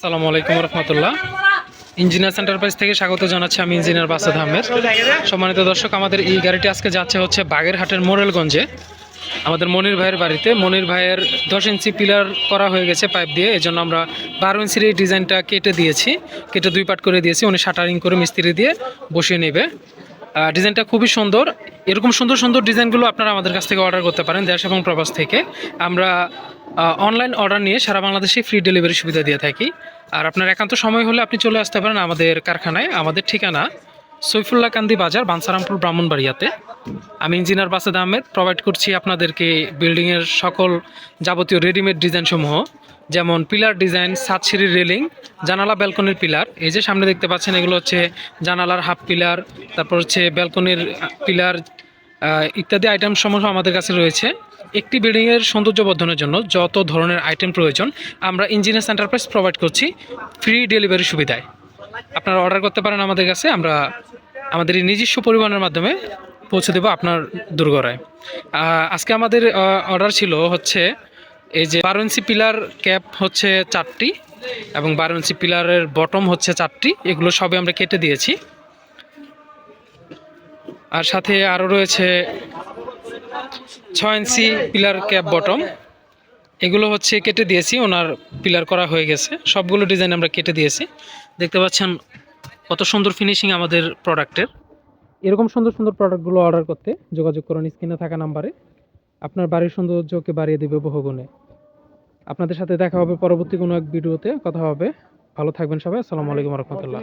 আসসালামু আলাইকুম রহমতুল্লাহ। Engineers enterprise থেকে স্বাগত জানাচ্ছি আমি ইঞ্জিনিয়ার বাসাদ আহমেদ। সম্মানিত দর্শক, আমাদের এই গাড়িটি আজকে যাচ্ছে হচ্ছে বাগেরহাটের মোরেলগঞ্জে আমাদের মনির ভাইয়ের বাড়িতে। মনির ভাইয়ের 10 ইঞ্চি পিলার করা হয়ে গেছে পাইপ দিয়ে, এজন্য আমরা 12 ইঞ্চির এই ডিজাইনটা কেটে দিয়েছি, কেটে 2 পার্ট করে দিয়েছি। উনি শাটারিং করে মিস্ত্রি দিয়ে বসিয়ে নেবে। ডিজাইনটা খুবই সুন্দর। এরকম সুন্দর সুন্দর ডিজাইনগুলো আপনারা আমাদের কাছ থেকে অর্ডার করতে পারেন দেশ এবং প্রবাস থেকে। আমরা অনলাইন অর্ডার নিয়ে সারা বাংলাদেশে ফ্রি ডেলিভারি সুবিধা দিয়ে থাকি। আর আপনার একান্ত সময় হলে আপনি চলে আসতে পারেন আমাদের কারখানায়। আমাদের ঠিকানা সৈফুল্লাহ কান্দি বাজার, বানসারামপুর, ব্রাহ্মণবাড়িয়াতে। আমি ইঞ্জিনিয়ার বাসাদ আহমেদ প্রোভাইড করছি আপনাদেরকে বিল্ডিংয়ের সকল যাবতীয় রেডিমেড ডিজাইনসমূহ, যেমন পিলার ডিজাইন, ছাদ সিঁড়ির রেলিং, জানালা ব্যালকনির পিলার। এই যে সামনে দেখতে পাচ্ছেন, এগুলো হচ্ছে জানালার হাফ পিলার, তারপর হচ্ছে ব্যালকনির পিলার ইত্যাদি আইটেম সমূহ আমাদের কাছে রয়েছে। একটি বিল্ডিংয়ের সৌন্দর্য বর্ধনের জন্য যত ধরনের আইটেম প্রয়োজন আমরা ইঞ্জিনিয়ার্স এন্টারপ্রাইজ প্রোভাইড করছি ফ্রি ডেলিভারি সুবিধায়। আপনারা অর্ডার করতে পারেন আমাদের কাছে, আমরা আমাদের এই নিজস্ব পরিবহনের মাধ্যমে পৌঁছে দেবো আপনার দুর্গরায়। আজকে আমাদের অর্ডার ছিল হচ্ছে এই যে 12 ইঞ্চি পিলার ক্যাপ হচ্ছে 4টি এবং 12 ইঞ্চি পিলারের বটম হচ্ছে 4টি। এগুলো সবই আমরা কেটে দিয়েছি। আর সাথে আরও রয়েছে 6 ইঞ্চি পিলার ক্যাপ বটম, এগুলো হচ্ছে কেটে দিয়েছি। ওনার পিলার করা হয়ে গেছে, সবগুলো ডিজাইন আমরা কেটে দিয়েছি। দেখতে পাচ্ছেন কত সুন্দর ফিনিশিং আমাদের প্রোডাক্টের। এরকম সুন্দর সুন্দর প্রোডাক্টগুলো অর্ডার করতে যোগাযোগ করুন স্ক্রিনে থাকা নাম্বারে। আপনার বাড়ির সৌন্দর্যকে বাড়িয়ে দেবে বহুগুণে। আপনাদের সাথে দেখা হবে পরবর্তী কোনো এক ভিডিওতে, কথা হবে। ভালো থাকবেন সবাই। আসসালামু আলাইকুম রহমতুল্লাহ।